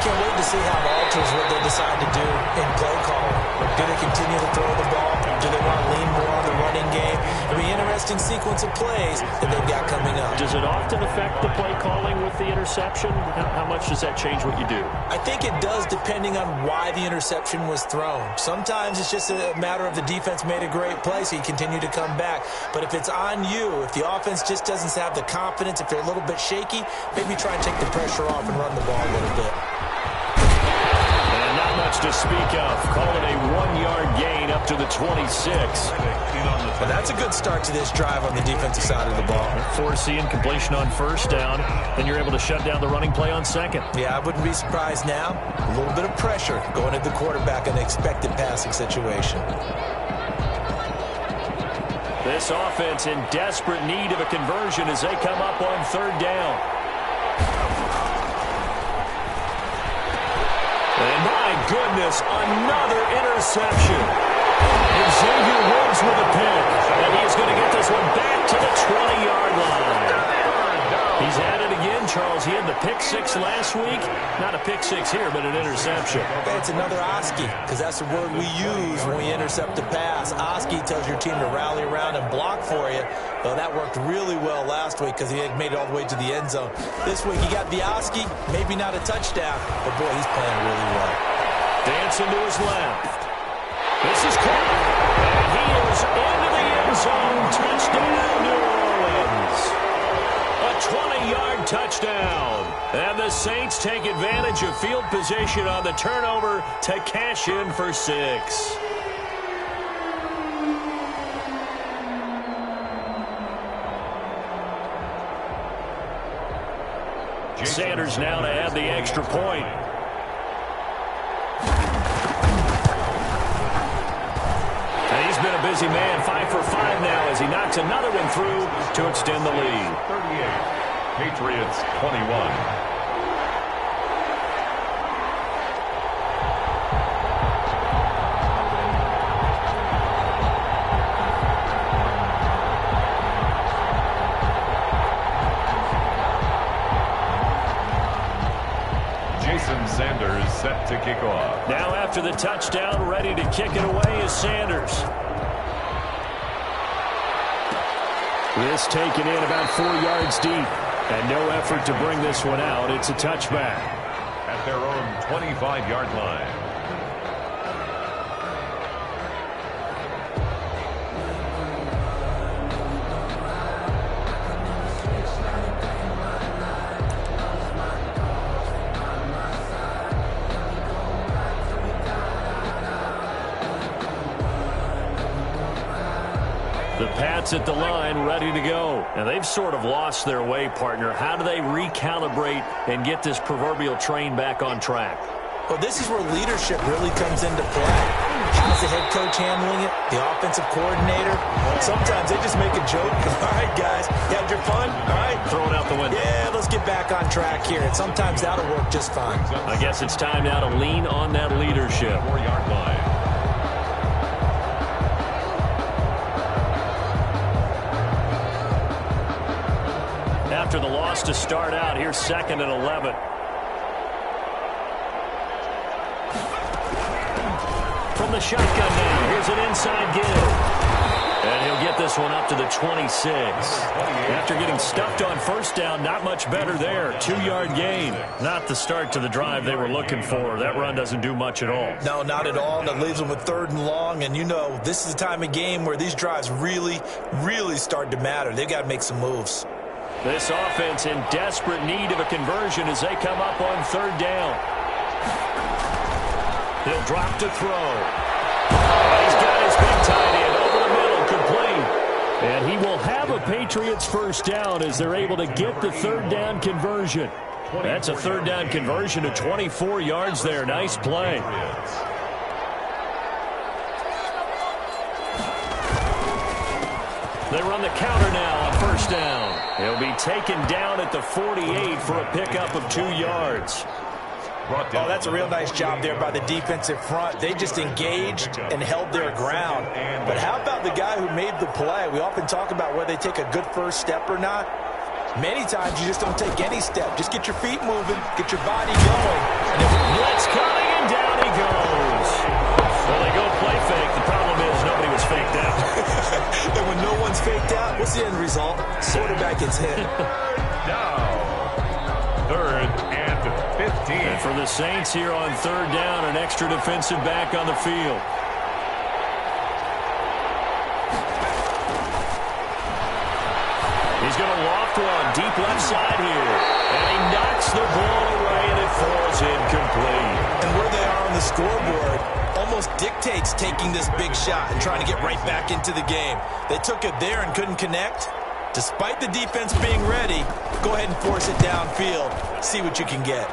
Can't wait to see how it alters what they decide to do in play calling. Do they continue to throw the ball? Do they want to lean more on the running game? It'll be an interesting sequence of plays that they've got coming up. Does it often affect the play calling with the interception? How much does that change what you do? I think it does depending on why the interception was thrown. Sometimes it's just a matter of the defense made a great play, so you continue to come back. But if it's on you, if the offense just doesn't have the confidence, if they're a little bit shaky, maybe try and take the pressure off and run the ball a little bit. And not much to speak of. Call it a 1-yard gain up to the 26. Well, that's a good start to this drive on the defensive side of the ball. Force the incompletion on first down. Then you're able to shut down the running play on second. Yeah, I wouldn't be surprised now. A little bit of pressure going at the quarterback in an expected passing situation. This offense in desperate need of a conversion as they come up on 3rd down. And my goodness, another interception. Xavier Woods with a pick. And he's going to get this one back to the 20-yard line. He's at it again, Charles. He had the pick six last week. Not a pick six here, but an interception. Okay, it's another Oski, because that's the word we use when we intercept a pass. Oski tells your team to rally around and block for you. Well, that worked really well last week because he had made it all the way to the end zone. This week, he got the Oski, maybe not a touchdown, but boy, he's playing really well. Dancing to his left. This is caught, and he is into the end zone. Touchdown, New Orleans. A 20-yard touchdown. And the Saints take advantage of field position on the turnover to cash in for 6. Sanders now to add the extra point. And he's been a busy man, 5 for 5 now as he knocks another one through to extend the lead. 38, Patriots 21. Sanders set to kick off. Now after the touchdown, ready to kick it away is Sanders. This taken in about 4 yards deep. And no effort to bring this one out. It's a touchback. At their own 25-yard line. The Pats at the line, ready to go. And they've sort of lost their way, partner. How do they recalibrate and get this proverbial train back on track? Well, this is where leadership really comes into play. How's the head coach handling it? The offensive coordinator? Sometimes they just make a joke. All right, guys, you had your fun? All right. Throw it out the window. Yeah, let's get back on track here. And sometimes that'll work just fine. I guess it's time now to lean on that leadership. 4-yard line. After the loss to start out, here's 2nd and 11. From the shotgun now, here's an inside give. And he'll get this one up to the 26. After getting stuffed on first down, not much better there. 2-yard gain. Not the start to the drive they were looking for. That run doesn't do much at all. No, not at all. And it leaves them with 3rd and long. And you know, this is the time of game where these drives really, really start to matter. They've got to make some moves. This offense in desperate need of a conversion as they come up on 3rd down. He'll drop to throw. He's got his big tight end over the middle, complete. And he will have a Patriots first down as they're able to get the 3rd down conversion. That's a 3rd down conversion to 24 yards there. Nice play. They run the counter now on 1st down. He'll be taken down at the 48 for a pickup of 2 yards. Oh, that's a real nice job there by the defensive front. They just engaged and held their ground. But how about the guy who made the play? We often talk about whether they take a good first step or not. Many times you just don't take any step. Just get your feet moving, get your body going. Blitz coming, and down he goes. Well, they go play fake. The problem is nobody was faked out. And when no one's faked out, what's the end result? Quarterback gets hit. Down. 3rd and 15. And for the Saints here on 3rd down, an extra defensive back on the field. He's going to loft one deep left side here. And he knocks the ball away, and it falls incomplete. And where they are on the scoreboard almost dictates taking this big shot and trying to get right back into the game. They took it there and couldn't connect. Despite the defense being ready, go ahead and force it downfield. See what you can get.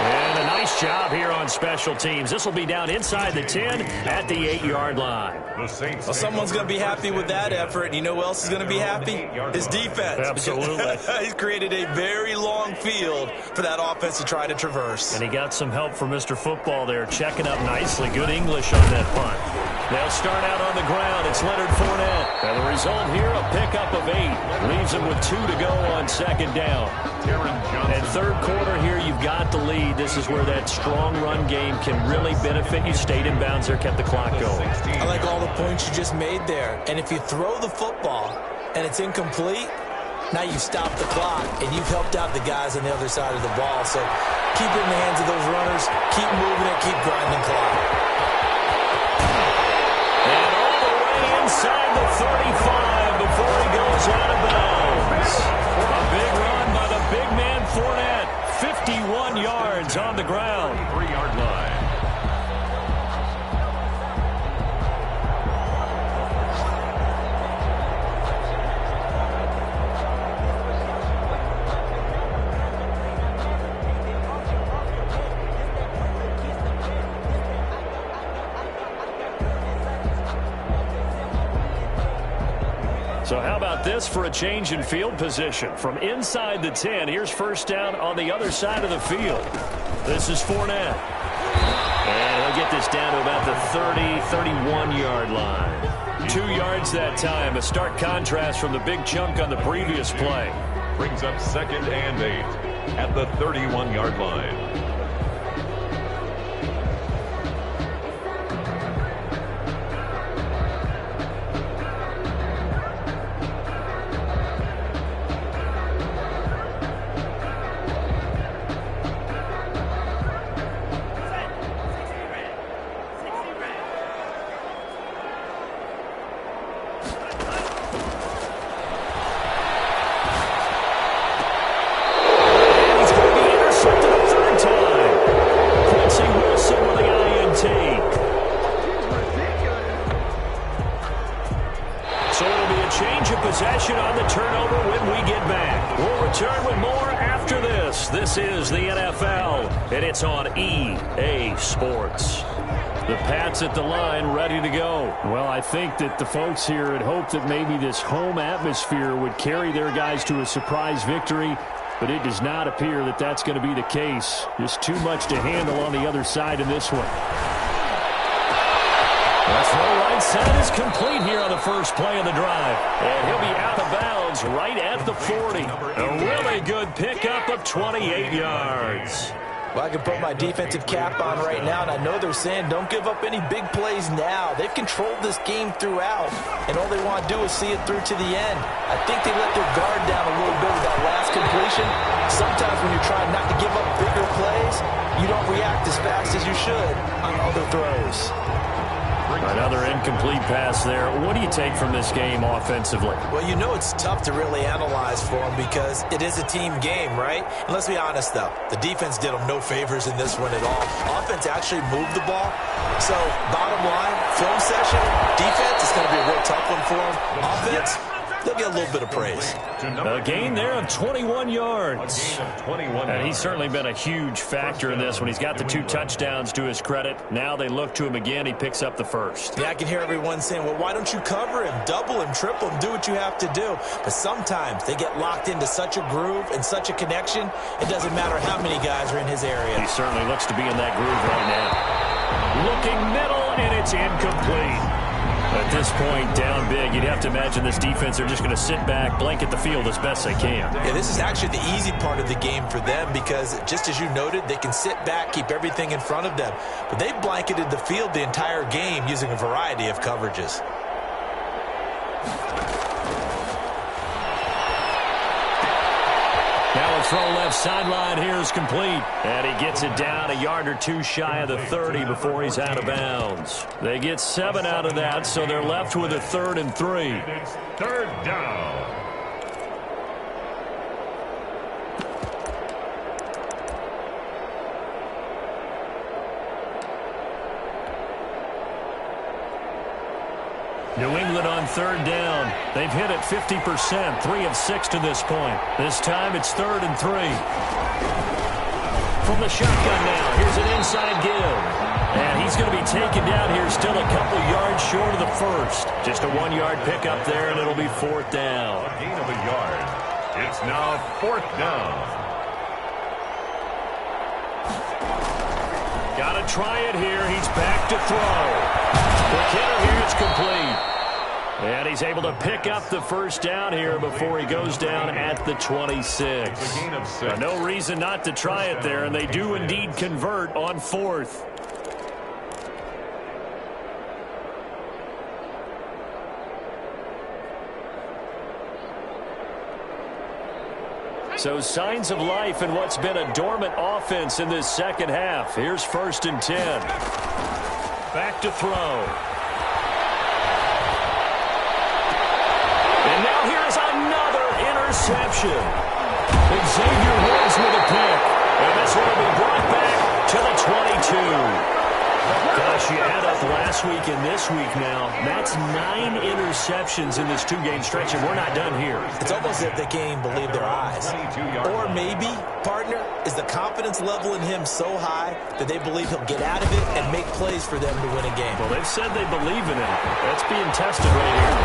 And a nice Nice job here on special teams. This will be down inside the 10 at the 8-yard line. The Saints. Well, someone's going to be happy with that effort. You know who else is going to be happy? His defense. Absolutely. He's created a very long field for that offense to try to traverse. And he got some help from Mr. Football there, checking up nicely. Good English on that punt. They'll start out on the ground. It's Leonard Fournette. And the result here, a pickup of 8. Leaves him with 2 to go on second down. And third quarter here, you've got the lead. This is where that strong run game can really benefit you. Stayed in bounds there, kept the clock going. I like all the points you just made there. And if you throw the football and it's incomplete, now you've stopped the clock and you've helped out the guys on the other side of the ball. So keep it in the hands of those runners. Keep moving it. Keep grinding clock. And all the way inside the 35 before he goes out of bounds. A big run by the big man Fournette. 51 yards on the ground. 3-yard line. So how about this for a change in field position? From inside the 10, here's first down on the other side of the field. This is Fournette. And he'll get this down to about the 30, 31-yard line. 2 yards that time, a stark contrast from the big chunk on the previous play. Brings up 2nd and 8 at the 31-yard line. Possession on the turnover when we get back. We'll return with more after this. This is the NFL, and it's on EA Sports. The Pats at the line, ready to go. Well, I think that the folks here had hoped that maybe this home atmosphere would carry their guys to a surprise victory, but it does not appear that that's going to be the case. Just too much to handle on the other side in this one. The throw right side is complete here on the first play of the drive. And he'll be out of bounds right at the 40. A really good pickup of 28 yards. Well, I can put my defensive cap on right now, and I know they're saying don't give up any big plays now. They've controlled this game throughout, and all they want to do is see it through to the end. I think they let their guard down a little bit with that last completion. Sometimes when you're trying not to give up bigger plays, you don't react as fast as you should on other throws. Another incomplete pass there. What do you take from this game offensively? Well, you know it's tough to really analyze for them because it is a team game, right? And let's be honest, though. The defense did them no favors in this one at all. Offense actually moved the ball. So, bottom line, film session, defense is going to be a real tough one for them. Offense, they'll get a little bit of praise. A gain there of 21 yards. And he's certainly been a huge factor in this when he's got the 2 touchdowns to his credit. Now they look to him again. He picks up the first. Yeah, I can hear everyone saying, well, why don't you cover him, double him, triple him, do what you have to do. But sometimes they get locked into such a groove and such a connection, it doesn't matter how many guys are in his area. He certainly looks to be in that groove right now. Looking middle, and it's incomplete. At this point, down big, you'd have to imagine this defense are just going to sit back, blanket the field as best they can. Yeah, this is actually the easy part of the game for them because, just as you noted, they can sit back, keep everything in front of them. But they've blanketed the field the entire game using a variety of coverages. Now a throw left sideline here is complete. And he gets it down a yard or 2 shy of the 30 before he's out of bounds. They get 7 out of that, so they're left with a 3rd and 3. It's 3rd down. New England on 3rd down. They've hit it 50%, 3 of 6 to this point. This time it's 3rd and 3. from the shotgun now. Here's an inside give. And he's going to be taken down here, still a couple yards short of the first. Just a 1-yard pickup there, and it'll be 4th down. A gain of a yard. It's now 4th down. Got to try it here. He's back to throw. Quick hitter here. It's complete. And he's able to pick up the first down here before he goes down at the 26. A gain of 6. No reason not to try it there, and they do indeed convert on 4th. So signs of life in what's been a dormant offense in this second half. Here's 1st and 10. Back to throw. And now here's another interception. Xavier Woods with a pick. And this one will be brought back to the 22. Gosh, you add up last week and this week now. That's 9 interceptions in this 2-game stretch, and we're not done here. It's almost as if they can't even believe their eyes. Or maybe, partner, is the confidence level in him so high that they believe he'll get out of it and make plays for them to win a game. Well, they've said they believe in him. That's being tested right here.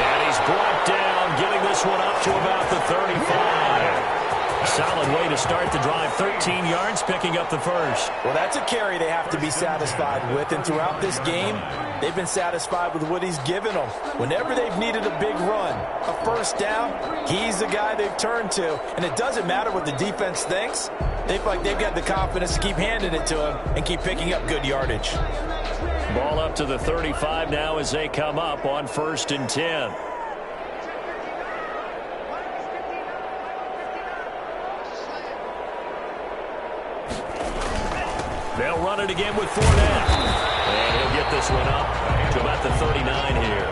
And he's brought down, getting this one up to about the 35. Solid way to start the drive. 13 yards, picking up the first. Well, that's a carry they have to be satisfied with. And throughout this game, they've been satisfied with what he's given them. Whenever they've needed a big run, a first down, he's the guy they've turned to. And it doesn't matter what the defense thinks. They feel like they've got the confidence to keep handing it to him and keep picking up good yardage. Ball up to the 35 now as they come up on 1st and 10. They'll run it again with Fournette. And he'll get this one up to about the 39 here.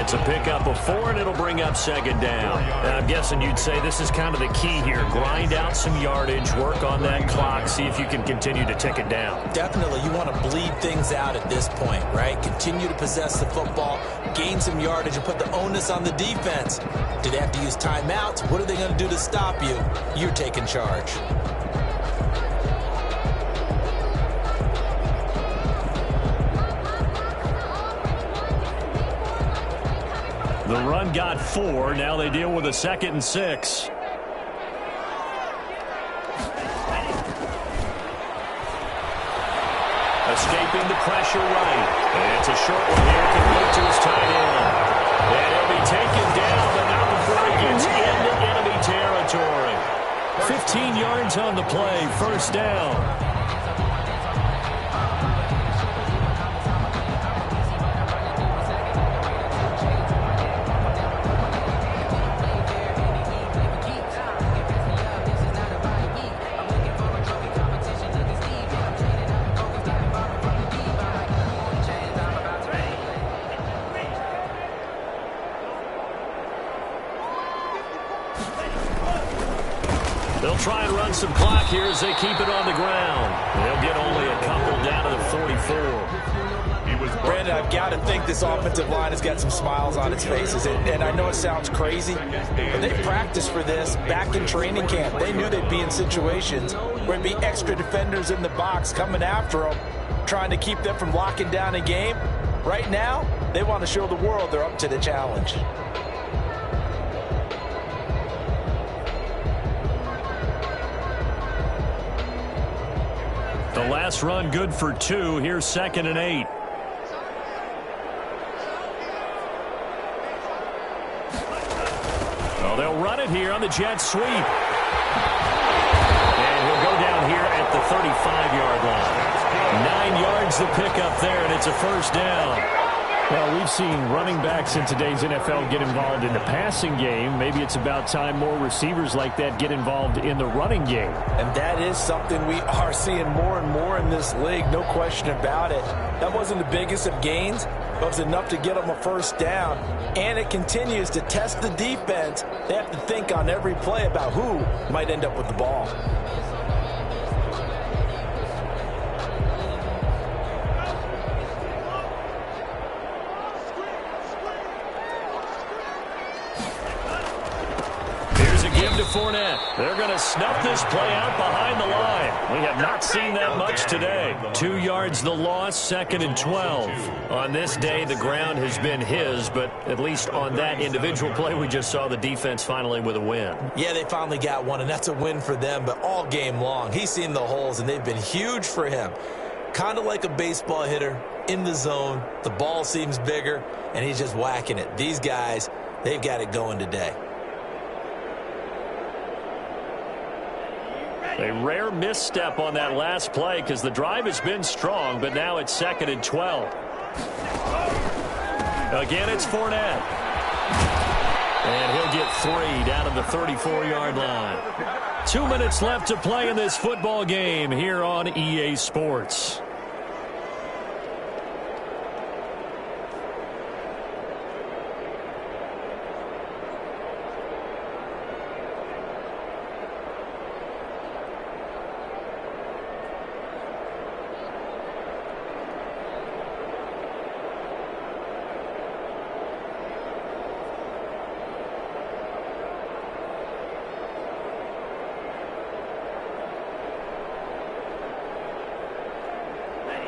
It's a pickup of 4, and it'll bring up 2nd down. And I'm guessing you'd say this is kind of the key here. Grind out some yardage, work on that clock, see if you can continue to tick it down. Definitely, you want to bleed things out at this point, right? Continue to possess the football, gain some yardage, and put the onus on the defense. Do they have to use timeouts? What are they going to do to stop you? You're taking charge. The run got 4. Now they deal with a 2nd and 6. Escaping the pressure right. And it's a short one here. Complete to his tight end. And he'll be taken down, but not before he gets into enemy territory. 15 yards on the play. 1st down. They'll try and run some clock here as they keep it on the ground. They'll get only a couple down to the 44. Brandon, I've got to think this offensive line has got some smiles on its faces. And I know it sounds crazy, but they practiced for this back in training camp. They knew they'd be in situations where there'd be extra defenders in the box coming after them, trying to keep them from locking down a game. Right now, they want to show the world they're up to the challenge. The last run good for 2. Here's 2nd and 8. Oh, they'll run it here on the jet sweep. And he'll go down here at the 35-yard line. 9 yards to pick up there, and it's a 1st down. Well, we've seen running backs in today's NFL get involved in the passing game. Maybe it's about time more receivers like that get involved in the running game. And that is something we are seeing more and more in this league, no question about it. That wasn't the biggest of gains, but it was enough to get them a 1st down. And it continues to test the defense. They have to think on every play about who might end up with the ball. Fournette. They're going to snuff this play out behind the line. We have not seen that much today. 2 yards the loss, 2nd and 12. On this day, the ground has been his, but at least on that individual play, we just saw the defense finally with a win. Yeah, they finally got one, and that's a win for them, but all game long, he's seen the holes, and they've been huge for him. Kind of like a baseball hitter in the zone. The ball seems bigger, and he's just whacking it. These guys, they've got it going today. A rare misstep on that last play because the drive has been strong, but now it's 2nd and 12. Again, it's Fournette. And he'll get 3 down to the 34-yard line. 2 minutes left to play in this football game here on EA Sports.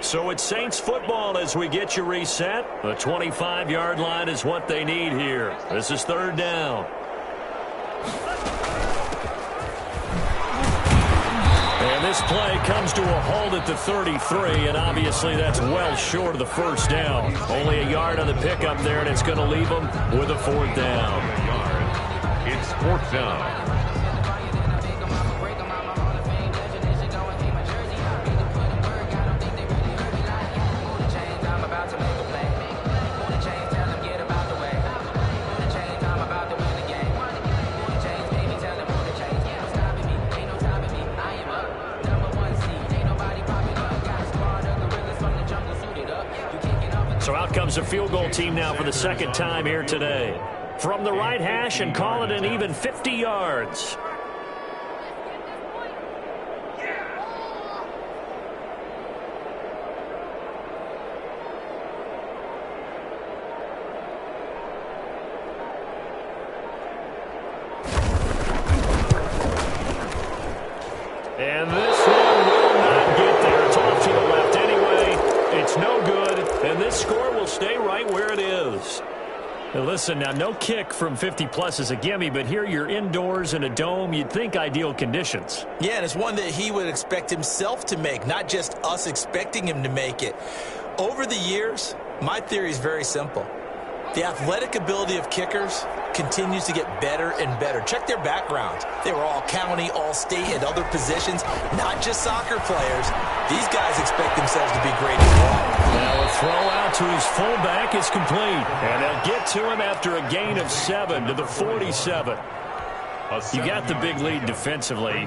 So it's Saints football as we get you reset. The 25-yard line is what they need here. This is 3rd down. And this play comes to a halt at the 33, and obviously that's well short of the 1st down. Only a yard on the pickup there, and it's going to leave them with a 4th down. It's 4th down. So out comes a field goal team now for the 2nd time here today. From the right hash and call it an even 50 yards. And this one will not get there. It's off to the left anyway. It's no good. And this score will stay right where it is. Now listen, now no kick from 50-plus is a gimme, but here you're indoors in a dome. You'd think ideal conditions. Yeah, and it's one that he would expect himself to make, not just us expecting him to make it. Over the years, my theory is very simple. The athletic ability of kickers continues to get better and better. Check their backgrounds. They were all county, all state, and other positions, not just soccer players. These guys expect themselves to be great as well. Now a throw out to his fullback is complete. And they'll get to him after a gain of 7 to the 47. You got the big lead defensively,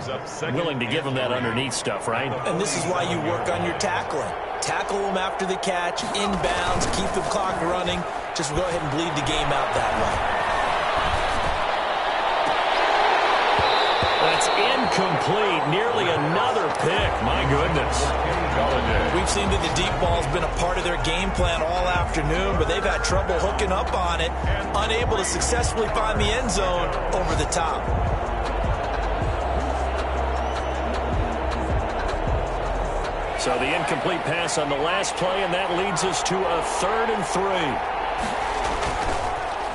willing to give him that underneath stuff, right? And this is why you work on your tackling. Tackle them after the catch, inbounds, keep the clock running. Just go ahead and bleed the game out that way. That's incomplete. Nearly another pick. My goodness. We've seen that the deep ball's been a part of their game plan all afternoon, but they've had trouble hooking up on it, unable to successfully find the end zone over the top. So the incomplete pass on the last play, and that leads us to a 3rd and 3.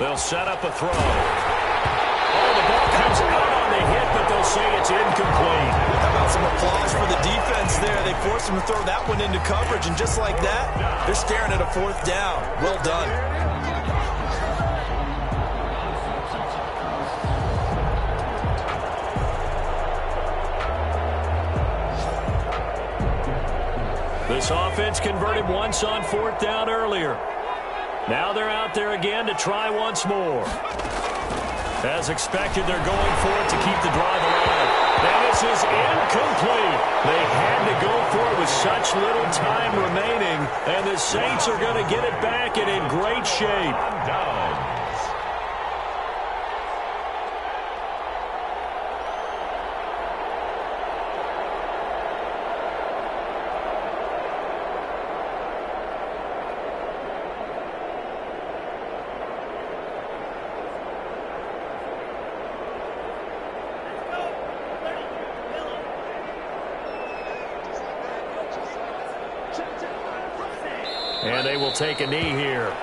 They'll set up a throw. Oh, the ball comes out on the hit, but they'll say it's incomplete. How about some applause for the defense there? They forced him to throw that one into coverage, and just like that, they're staring at a 4th down. Well done. This offense converted once on 4th down earlier. Now they're out there again to try once more. As expected, they're going for it to keep the drive alive. And this is incomplete. They had to go for it with such little time remaining. And the Saints are going to get it back and in great shape. And they will take a knee here.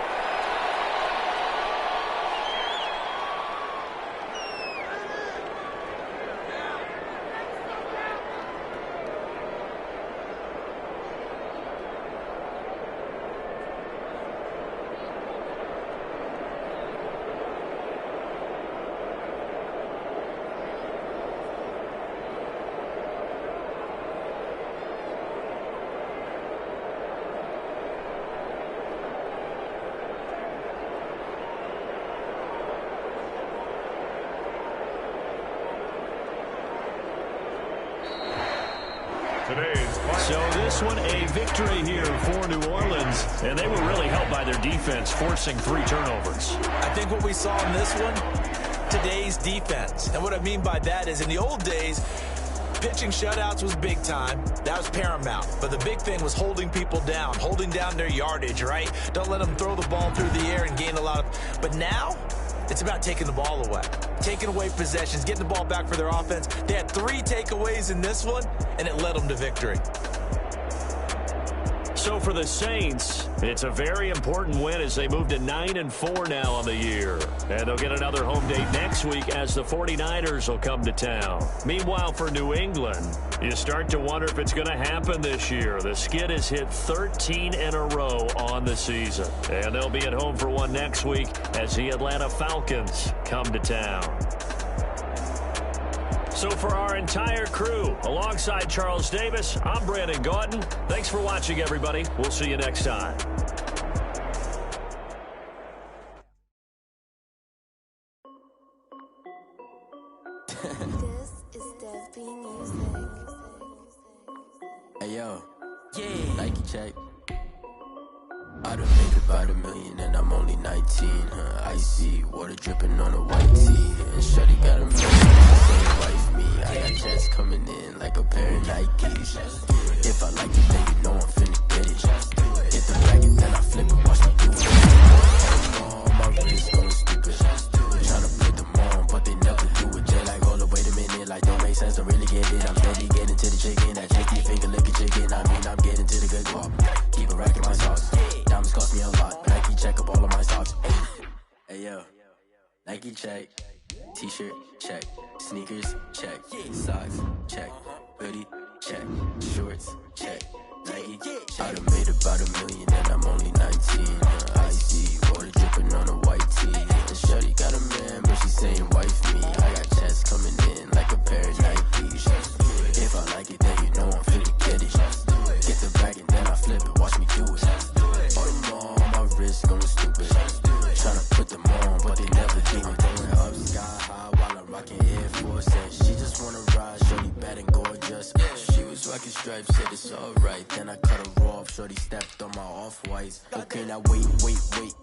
So this one, a victory here for New Orleans, and they were really helped by their defense, forcing 3 turnovers. I think what we saw in this one, today's defense. And what I mean by that is in the old days, pitching shutouts was big time. That was paramount. But the big thing was holding people down, holding down their yardage, right? Don't let them throw the ball through the air and gain a lot of... But now, it's about taking the ball away. Taking away possessions, getting the ball back for their offense. They had 3 takeaways in this one, and it led them to victory. So for the Saints, it's a very important win as they move to 9-4 now on the year. And they'll get another home date next week as the 49ers will come to town. Meanwhile, for New England, you start to wonder if it's going to happen this year. The Skid has hit 13 in a row on the season. And they'll be at home for one next week as the Atlanta Falcons come to town. So for our entire crew, alongside Charles Davis, I'm Brandon Gaudin. Thanks for watching, everybody. We'll see you next time. This is Dev B Music. Hey yo, yeah, Nike check. I done made about $1 million and I'm only 19. Icy water dripping on a white tee, and Shorty got a million. Wife me, I got checks coming in like a pair of Nikes. If I like it, then you know I'm finna get it. Hit the bag and then I flip it, watch me do it. Oh, my wrist going stupid. Tryna put them on, but they never do it. Just like, hold up, wait a minute, like don't make sense, don't really get it. I'm steady getting to the chicken, that chicky finger licking chicken. I mean, I'm getting to the good guap. Keep a rack in my sauce. Diamonds cost me a lot, but Nike check up all of my stocks. Hey yo, Nike check. T-shirt, check. Sneakers, check. Socks, check. Hoodie, check. Shorts, check. Nike, check. I done made about $1 million and I'm only 19. Icy water dripping on a white tee. And Shorty got a man, but she saying wife me. I got checks coming in like a pair of Nikes. If I like it, then you know I'm finna get it. Get the bag and then I flip it, watch me do it. All them on my wrist going stupid. Tryna put them on, but they never do it. Going up sky high while I'm rocking Air Force. And she just wanna ride, Shorty bad and gorgeous. She was rocking stripes, said it's alright. Then I cut her off, Shorty stepped on my off-whites. Okay, now wait.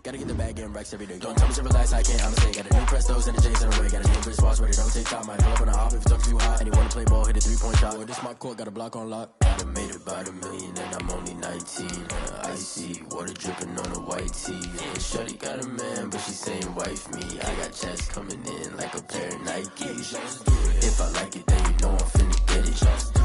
Gotta get the bag and racks every day. Don't tell me to relax, I can't, I'ma say. Got a new Prestos and the J's in the way. Got a new British watch, but it don't take time. Might pull up on the hop if it's up too hot. And you wanna play ball, hit a 3-point shot. Or this my court, got a block on lock. I done made about $1 million and I'm only 19. Icy water dripping on a white tee. And Shorty got a man, but she saying wife me. I got checks coming in like a pair of Nikes. If I like it, then you know I'm finna get it.